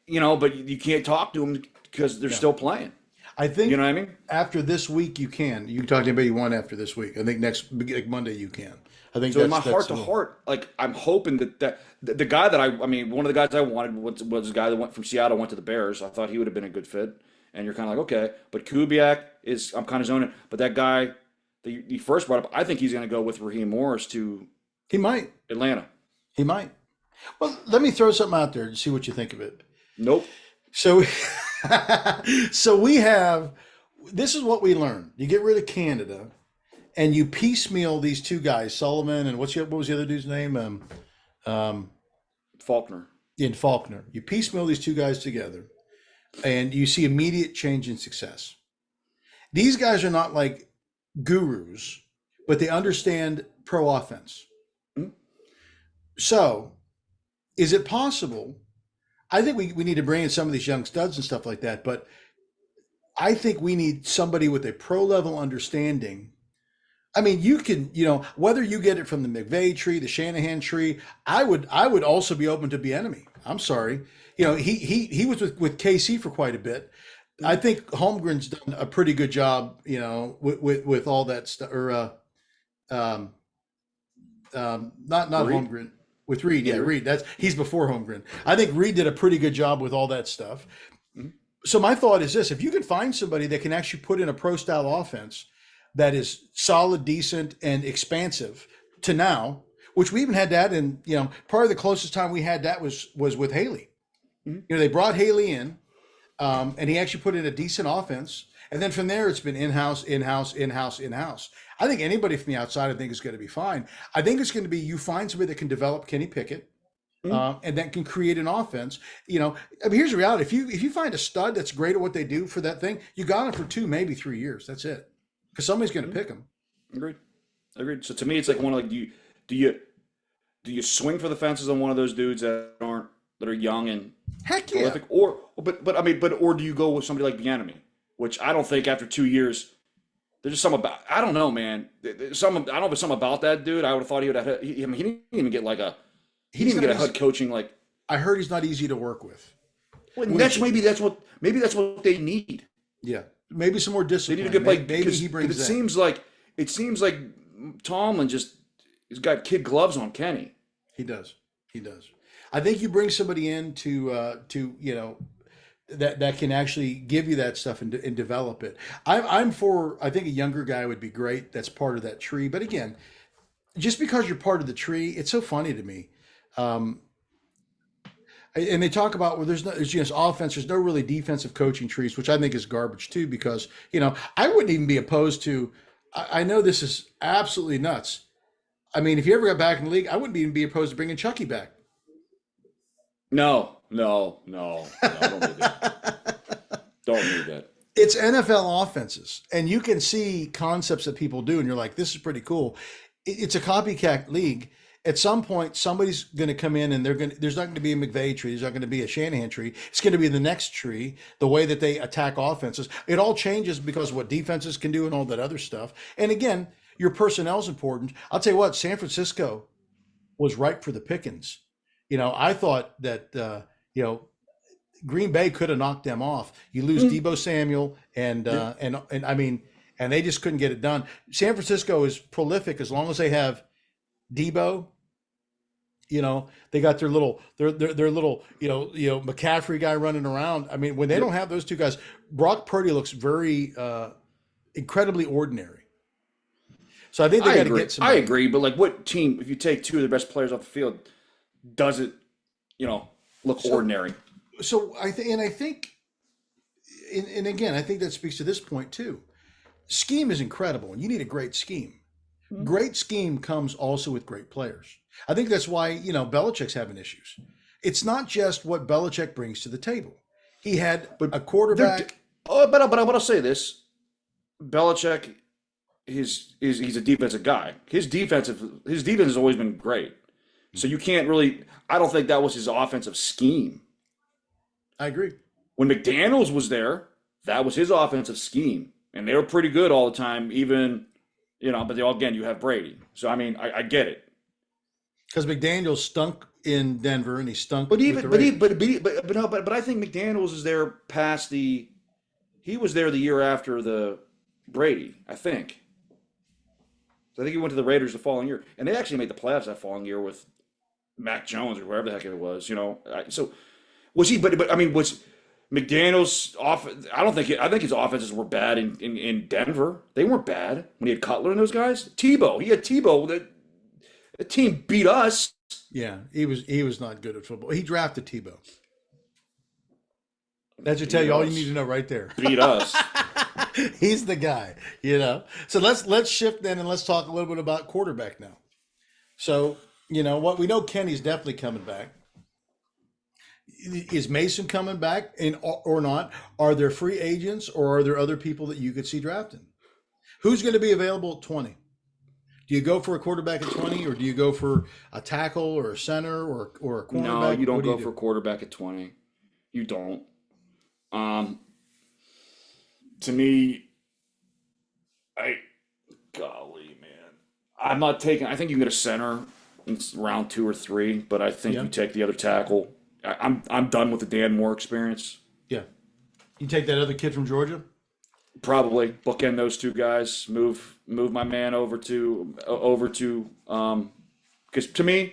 You know, but you can't talk to him because they're still playing. I think, you know what I mean? After this week, you can. You can talk to anybody you want after this week. I think next Monday you can. I think so. In my heart to heart, like I'm hoping that the guy that one of the guys I wanted was a guy that went from Seattle, went to the Bears. I thought he would have been a good fit. And you're kind of like, okay, but Kubiak I'm kind of zoning. But that guy that you first brought up, I think he's going to go with Raheem Morris to. He might. Atlanta. He might. Well, let me throw something out there and see what you think of it. Nope. So we have, this is what we learned. You get rid of Canada and you piecemeal these two guys, Sullivan and what was the other dude's name? Faulkner. Faulkner. You piecemeal these two guys together and you see immediate change in success. These guys are not like gurus, but they understand pro offense. Mm-hmm. So is it possible? I think we need to bring in some of these young studs and stuff like that, but I think we need somebody with a pro level understanding. I mean, you can, whether you get it from the McVay tree, the Shanahan tree, I would also be open to Bieniemy. I'm sorry. He was with KC for quite a bit. I think Holmgren's done a pretty good job, with all that stuff, or not Holmgren. With Reed, Reed. He's before Holmgren. I think Reed did a pretty good job with all that stuff. Mm-hmm. So my thought is this: if you can find somebody that can actually put in a pro-style offense that is solid, decent, and expansive to now, which we even had that in, part of the closest time we had that was with Haley. Mm-hmm. They brought Haley in, and he actually put in a decent offense. And then from there, it's been in-house. I think anybody from the outside, I think, is going to be fine. I think it's going to be you find somebody that can develop Kenny Pickett, and that can create an offense. You know, I mean, here's the reality: if you find a stud that's great at what they do for that thing, you got him for 2, maybe 3 years. That's it, because somebody's going to pick him. Agreed. So to me, it's like one of like, do you swing for the fences on one of those dudes that are young and Heck yeah. prolific, or do you go with somebody like Bieniemy, which I don't think after 2 years. There's just something about, I don't know, man. I don't know if it's something about that dude. I would have thought he would have. He didn't even get he didn't even get a head coaching like. I heard he's not easy to work with. Well, maybe that's what they need. Yeah, maybe some more discipline. They need a good play. Maybe he brings. It seems like Tomlin he's got kid gloves on Kenny. He does. I think you bring somebody in to that can actually give you that stuff and develop it. I'm for. I think a younger guy would be great. That's part of that tree. But again, just because you're part of the tree, it's so funny to me. And they talk about there's just offense. There's no really defensive coaching trees, which I think is garbage too. Because I wouldn't even be opposed to. I know this is absolutely nuts. I mean, if you ever got back in the league, I wouldn't even be opposed to bringing Chucky back. No. Don't need that. Don't need that. It's NFL offenses, and you can see concepts that people do, and you're like, this is pretty cool. It's a copycat league. At some point, somebody's going to come in, and there's not going to be a McVay tree. There's not going to be a Shanahan tree. It's going to be the next tree, the way that they attack offenses. It all changes because of what defenses can do and all that other stuff. And again, your personnel is important. I'll tell you what, San Francisco was ripe for the pickings. I thought that, Green Bay could have knocked them off. You lose Deebo Samuel and I mean, and they just couldn't get it done. San Francisco is prolific as long as they have Deebo. They got their little McCaffrey guy running around. I mean, when they don't have those two guys, Brock Purdy looks very incredibly ordinary. So I think they got to get some. I agree, but like, what team? If you take two of the best players off the field, does it, look ordinary? So I think, and again, I think that speaks to this point too. Scheme is incredible, and you need a great scheme. Mm-hmm. Great scheme comes also with great players. I think that's why Belichick's having issues. It's not just what Belichick brings to the table. He had a quarterback. But I'll say this: Belichick. He's a defensive guy. His defense has always been great. So you can't really. I don't think that was his offensive scheme. I agree. When McDaniels was there, that was his offensive scheme, and they were pretty good all the time. Even but you have Brady. So I mean, I get it. Because McDaniels stunk in Denver, and he stunk. But I think McDaniels is there past the. He was there the year after the Brady, I think. So I think he went to the Raiders the following year, and they actually made the playoffs that following year with Mac Jones or whoever the heck it was. So was he? But I mean, was McDaniels off? I think his offenses were bad in Denver. They weren't bad when he had Cutler and those guys. Tebow, he had Tebow. The team beat us. Yeah, he was not good at football. He drafted Tebow. That should tell you all you need to know right there. Beat us. He's the guy, So let's shift then and let's talk a little bit about quarterback now. So, what we know, Kenny's definitely coming back. Is Mason coming back or not? Are there free agents or are there other people that you could see drafting? Who's going to be available at 20? Do you go for a quarterback at 20 or do you go for a tackle or a center or a cornerback? No, you don't go for a quarterback at 20. You don't. To me, golly, man, I'm not taking. I think you can get a center in round 2 or 3, but I think you take the other tackle. I'm done with the Dan Moore experience. Yeah, you take that other kid from Georgia. Probably bookend those two guys. Move my man over to because to me,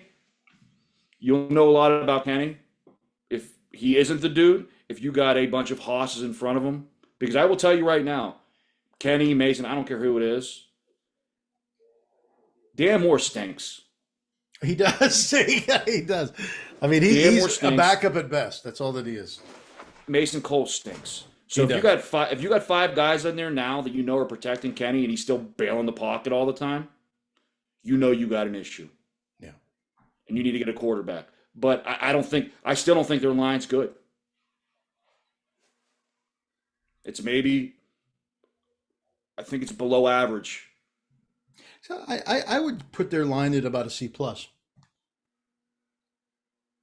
you'll know a lot about Kenny if he isn't the dude. If you got a bunch of hosses in front of him. Because I will tell you right now, Kenny, Mason, I don't care who it is, Dan Moore stinks. He does. He does. I mean, he's a backup at best. That's all that he is. Mason Cole stinks. So if you got 5 guys in there now that are protecting Kenny and he's still bailing the pocket all the time, you got an issue. Yeah. And you need to get a quarterback. but I still don't think their line's good. It's maybe, I think it's below average. So I would put their line at about a C plus.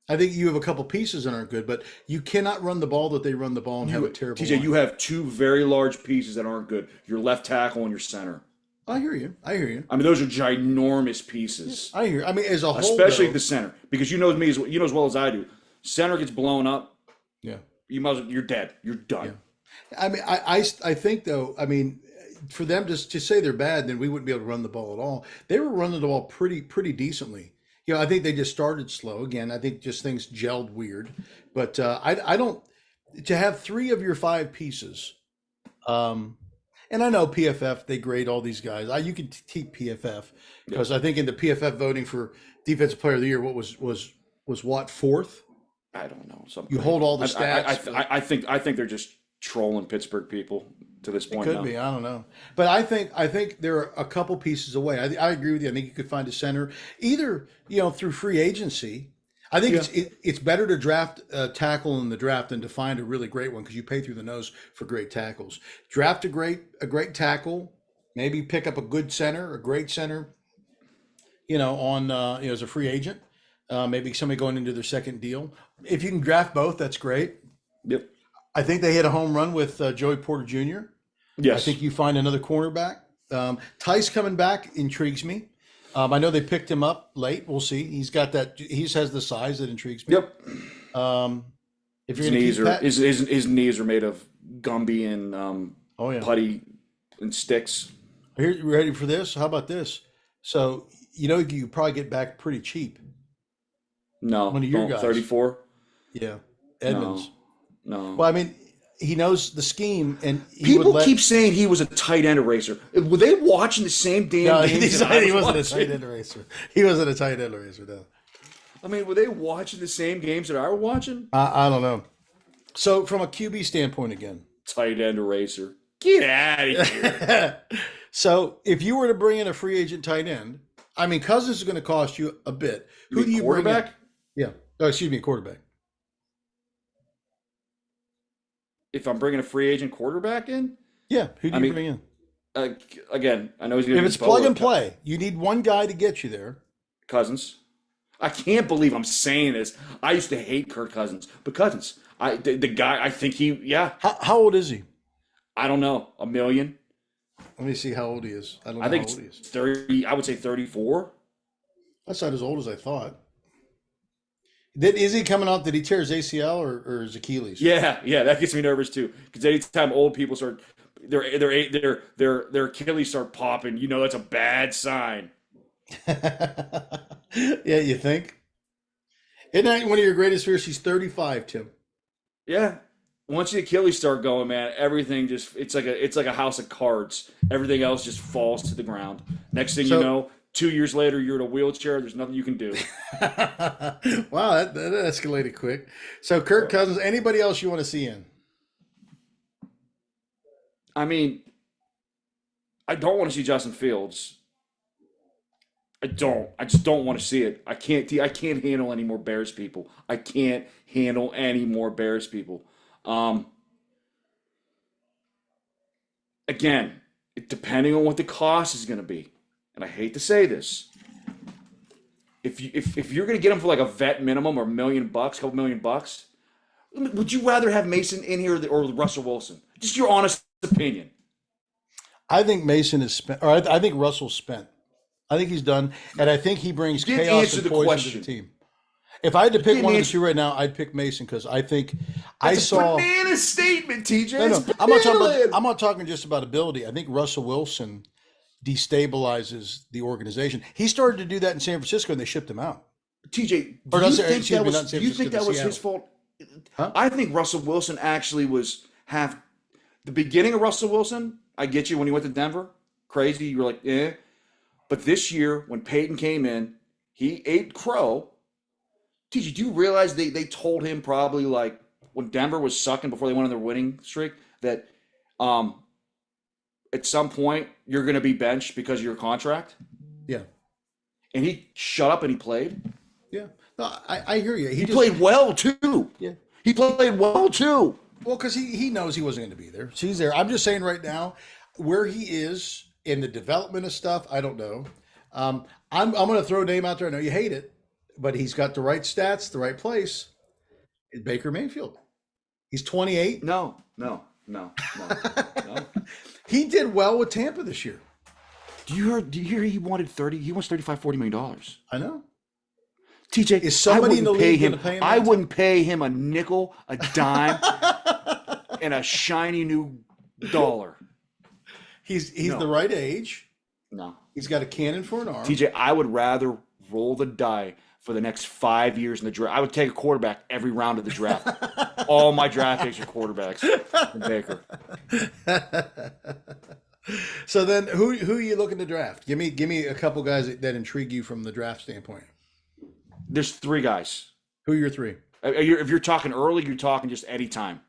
I think you have a couple pieces that aren't good, but you cannot run the ball that they run the ball and have a terrible TJ, line. you have two very large pieces that aren't good. Your left tackle and your center. I hear you. I hear you. I mean, those are ginormous pieces. I hear. I mean, as a whole, Especially though, the center, because you know me you know as well as I do. Center gets blown up, yeah. you're dead. You're done. Yeah. I mean, I think though. I mean, for them to say they're bad, then we wouldn't be able to run the ball at all. They were running the ball pretty decently. I think they just started slow. Again, I think just things gelled weird. But I don't to have 3 of your 5 pieces. And I know PFF, they grade all these guys. You can keep PFF because I think in the PFF voting for Defensive Player of the Year, what was Watt 4th? I don't know. You hold all the stats. I think they're just trolling Pittsburgh people to this point. It could be. I don't know. But I think there are a couple pieces away. I agree with you. I think you could find a center either, through free agency. I think it's better to draft a tackle in the draft than to find a really great one because you pay through the nose for great tackles. Draft a great tackle, maybe pick up a good center, a great center, on as a free agent. Maybe somebody going into their second deal. If you can draft both, that's great. Yep. I think they hit a home run with Joey Porter Jr. Yes. I think you find another cornerback. Tice coming back intrigues me. I know they picked him up late. We'll see. He's got that. He has the size that intrigues me. Yep. If you're his knees are made of Gumby and putty and sticks. Here, you ready for this? How about this? So you probably get back pretty cheap. No, one of your guys. 34. Yeah, Edmonds. No. Well, I mean, he knows the scheme, and people keep saying he was a tight end eraser. Were they watching the same damn games? He wasn't a tight end eraser. He wasn't a tight end eraser, no. I mean, were they watching the same games that I were watching? I don't know. So, from a QB standpoint, again, tight end eraser. Get out of here. So, if you were to bring in a free agent tight end, I mean, Cousins is going to cost you a bit. Who do you bring in? Quarterback? Yeah. Oh, excuse me, quarterback. If I'm bringing a free agent quarterback in? Yeah. Who do you bring in? Again, I know he's going to be. If it's plug and play, you need one guy to get you there. Cousins. I can't believe I'm saying this. I used to hate Kirk Cousins, but Cousins, the guy, I think How old is he? I don't know, $1 million. Let me see how old he is. I don't know how old he is. 30. I would say 34. That's not as old as I thought. Is he coming off? Did he tear his ACL or his Achilles? Yeah, that gets me nervous too. Because anytime old people start their Achilles start popping, that's a bad sign. Yeah, you think? Isn't that one of your greatest fears? He's 35, Tim. Yeah. Once the Achilles start going, man, everything it's like a house of cards. Everything else just falls to the ground. Next thing you know, 2 years later, you're in a wheelchair. There's nothing you can do. Wow, that escalated quick. So Kirk Cousins, anybody else you want to see in? I mean, I don't want to see Justin Fields. I just don't want to see it. I can't handle any more Bears people. I can't handle any more Bears people. Again, depending on what the cost is going to be, and I hate to say this, if you're going to get him for like a vet minimum or $1 million, couple $1 million, would you rather have Mason in here or Russell Wilson? Just your honest opinion. I think Mason is spent, or I think Russell's spent. I think he's done, and I think he brings chaos and poison to the team. If I had to pick one of the two right now, I'd pick Mason because I think That's a banana statement, TJ. No, I'm not talking just about ability. I think Russell Wilson destabilizes the organization. He started to do that in San Francisco, and they shipped him out. TJ, do you think that was his fault? Huh? I think Russell Wilson actually was the beginning of Russell Wilson. I get you when he went to Denver, crazy. You were like, eh. But this year, when Peyton came in, he ate crow. TJ, do you realize they told him probably like when Denver was sucking before they went on their winning streak that at some point you're going to be benched because of your contract? Yeah. And he shut up and he played? Yeah. No, I hear you. He played well too. Yeah. He played well too. Well, because he knows he wasn't going to be there. So he's there. I'm just saying right now, where he is in the development of stuff, I don't know. I'm going to throw a name out there. I know you hate it, but he's got the right stats, the right place. It's Baker Mayfield. He's 28. No. He did well with Tampa this year. Do you hear he wanted 30? He wants 35, $40 million. I know. TJ, Is somebody in the league going to pay him? I wouldn't pay him a nickel, a dime, and a shiny new dollar. He's the right age. No. He's got a cannon for an arm. TJ, I would rather roll the die for the next 5 years in the draft. I would take a quarterback every round of the draft. All my draft picks are quarterbacks from Baker. So then, who are you looking to draft? Give me a couple guys that intrigue you from the draft standpoint. There's 3 guys. Who are your 3? If you're talking early, you're talking just any time.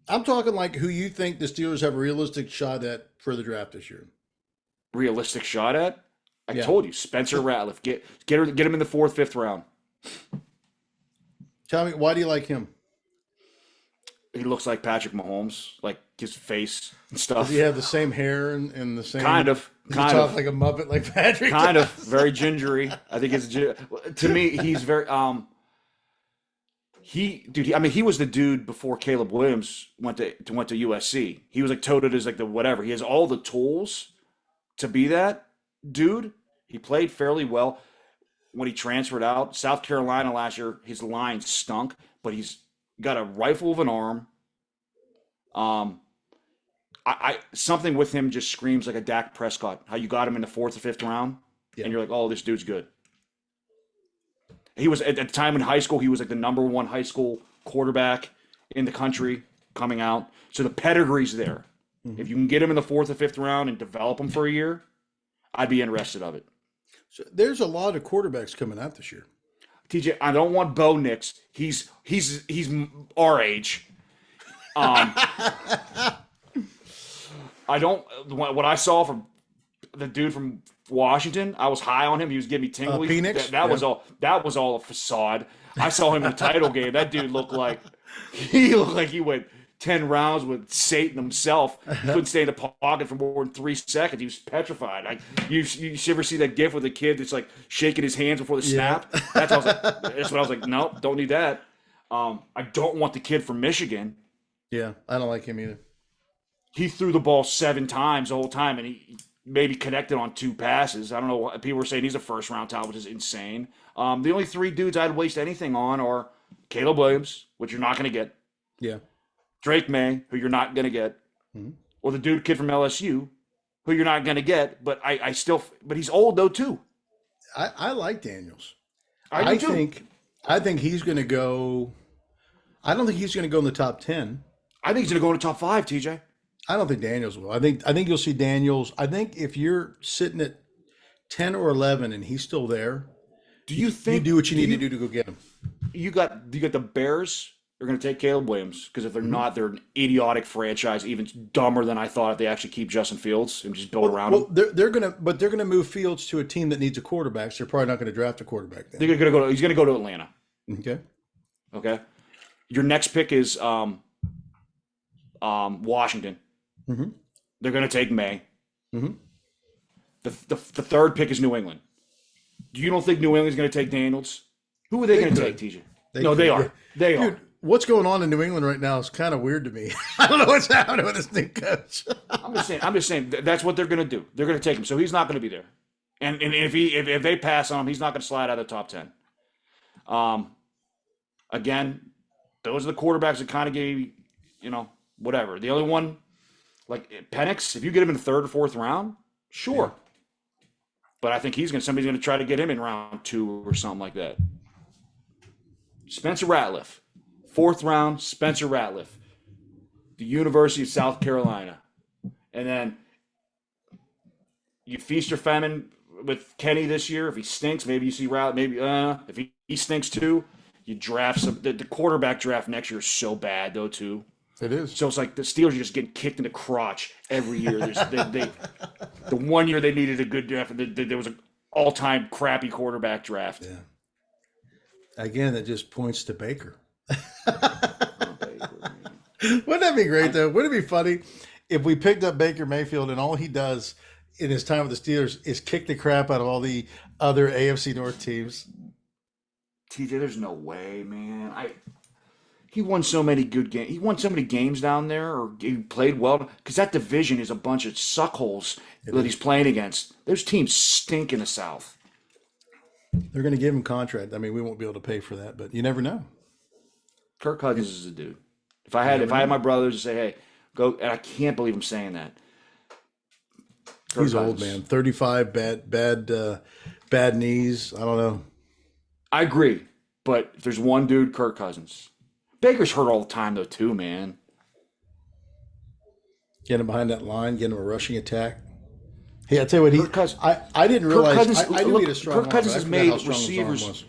I'm talking like who you think the Steelers have a realistic shot at for the draft this year. Realistic shot at? I told you, Spencer Ratliff. Get him in the 4th, 5th round. Tell me, why do you like him? He looks like Patrick Mahomes, like his face and stuff. Does he have the same hair and the same? Kind of. Talk like a Muppet, like Patrick. Kind of. Very gingery. I think it's to me. He's very. He was the dude before Caleb Williams went to USC. He was like touted as like the whatever. He has all the tools to be that dude. He played fairly well when he transferred out. South Carolina last year, his line stunk, but he's got a rifle of an arm. Something with him just screams like a Dak Prescott. How you got him in the 4th or 5th round, and you're like, oh, this dude's good. He was at the time in high school. He was like the number 1 high school quarterback in the country coming out. So the pedigree's there. Mm-hmm. If you can get him in the 4th or 5th round and develop him for a year, I'd be interested of it. So there's a lot of quarterbacks coming out this year. TJ, I don't want Bo Nix. He's our age. I don't. What I saw from the dude from Washington, I was high on him. He was giving me tingly. Phoenix? That was all. That was all a facade. I saw him in the title game. That dude looked like he went 10 rounds with Satan himself. He couldn't stay in the pocket for more than 3 seconds. He was petrified. Like you ever see that gif with the kid that's like shaking his hands before the snap? That's what I was like. Nope, don't need that. I don't want the kid from Michigan. Yeah, I don't like him either. He threw the ball 7 times the whole time, and he maybe connected on 2 passes. I don't know. People were saying he's a 1st-round talent, which is insane. The only 3 dudes I'd waste anything on are Caleb Williams, which you're not going to get. Yeah. Drake May, who you're not going to get. Mm-hmm. Or the kid from LSU, who you're not going to get. But but he's old though too. I like Daniels. I think he's going to go. I don't think he's going to go in the top 10. I think he's going to go in the top 5, TJ. I don't think Daniels will. I think you'll see Daniels. I think if you're sitting at 10 or 11 and he's still there, do you think you do what you need to do to go get him? You got the Bears. They're going to take Caleb Williams because if they're not, they're an idiotic franchise, even dumber than I thought if they actually keep Justin Fields and just build around him. They're going to move Fields to a team that needs a quarterback. So they're probably not going to draft a quarterback then. He's going to go to Atlanta. Okay. Your next pick is Washington. Mm-hmm. They're going to take May. Mm-hmm. The 3rd pick is New England. You don't think New England's going to take Daniels? Who are they going to take, TJ? They are. They are. What's going on in New England right now is kind of weird to me. I don't know what's happening with this new coach. I'm just saying that's what they're going to do. They're going to take him, so he's not going to be there. And if they pass on him, he's not going to slide out of the top 10. Again, those are the quarterbacks that kind of gave, whatever. The only one, like Penix, if you get him in the 3rd or 4th round, sure. Yeah. But I think somebody's going to try to get him in round 2 or something like that. Spencer Ratliff, 4th round, Spencer Ratliff, the University of South Carolina. And then you feast or famine with Kenny this year. If he stinks, maybe you see Ratliff. Maybe if he stinks too, you draft some. The quarterback draft next year is so bad though too. It is. So it's like the Steelers are just getting kicked in the crotch every year. The one year they needed a good draft, there was an all-time crappy quarterback draft. Yeah. Again, that just points to Baker. Oh, Baker, Wouldn't that be great, though? Wouldn't it be funny if we picked up Baker Mayfield and all he does in his time with the Steelers is kick the crap out of all the other AFC North teams? TJ, there's no way, man. He won so many good games. He won so many games down there, or he played well. Because that division is a bunch of suckholes that he's playing against. Those teams stink in the South. They're going to give him contract. I mean, we won't be able to pay for that, but you never know. Kirk Cousins is a dude. If I had my brothers to say, hey, go, and I can't believe I'm saying that. He's old, man. 35, bad knees. I don't know. I agree, but if there's one dude, Kirk Cousins. Baker's hurt all the time, though, too, man. Get him behind that line, get him a rushing attack. Hey, I tell you what, I didn't Kirk realize. Cousins, I knew he had a strong Kirk arm, Cousins but I has forgot made how strong his arm receivers. was.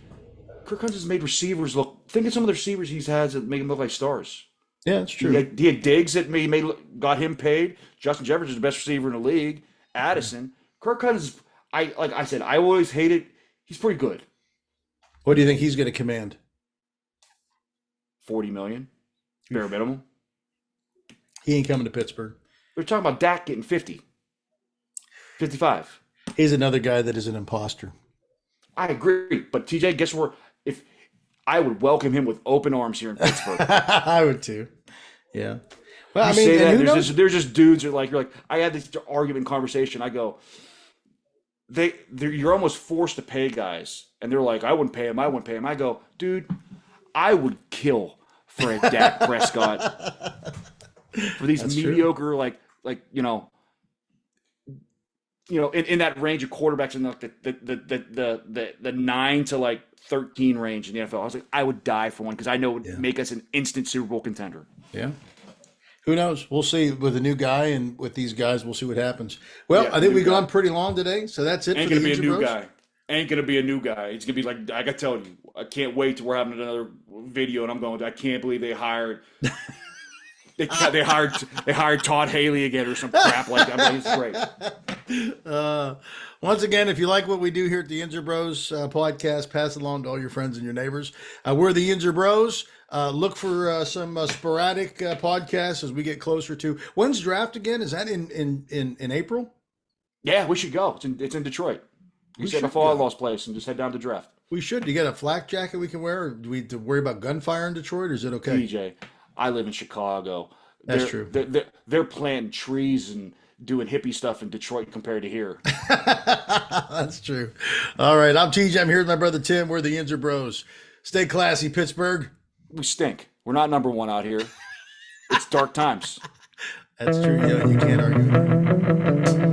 Kirk Cousins has made receivers look. Think of some of the receivers he's had that make him look like stars. Yeah, that's true. He had Diggs that got him paid. Justin Jefferson's the best receiver in the league. Addison, Kirk Cousins. Like I said, I always hated. He's pretty good. What do you think he's going to command? $40 million, bare minimum. He ain't coming to Pittsburgh. We're talking about Dak getting 50, 55. He's another guy that is an imposter. I agree, but TJ, guess where? If I would welcome him with open arms here in Pittsburgh. I would too. Yeah. Well, You say that there's just dudes that you're like. I had this argument conversation. I go, you're almost forced to pay guys, and they're like, I wouldn't pay him. I wouldn't pay him. I go, dude, I would kill for a Dak Prescott for these That's mediocre, true. In that range of quarterbacks in the 9 to 13 range in the NFL. I was like, I would die for one because I know it would make us an instant Super Bowl contender. Yeah. Who knows? We'll see with a new guy and with these guys. We'll see what happens. Well, I think we've gone pretty long today, so that's it. Ain't for gonna the be a new Bros. guy. Ain't gonna be a new guy. It's gonna be like I gotta tell you. I can't wait till we're having another video, and I'm going. I can't believe they hired. They hired Todd Haley again or some crap like that. I mean, it's great. Once again, if you like what we do here at the Yinzer Bros podcast, pass it along to all your friends and your neighbors. We're the Yinzer Bros. Look for some sporadic podcasts as we get closer to. When's draft again? Is that in April? Yeah, we should go. It's in Detroit. We stay at my father-in-law's place and just head down to draft. We should. You got a flak jacket we can wear? Or do we have to worry about gunfire in Detroit, or is it okay? DJ, I live in Chicago. That's true. They're planting trees and doing hippie stuff in Detroit compared to here. That's true. All right, I'm TJ. I'm here with my brother Tim. We're the Yinzer Bros. Stay classy, Pittsburgh. We stink. We're not number one out here. It's dark times. That's true. Yeah, you can't argue with that.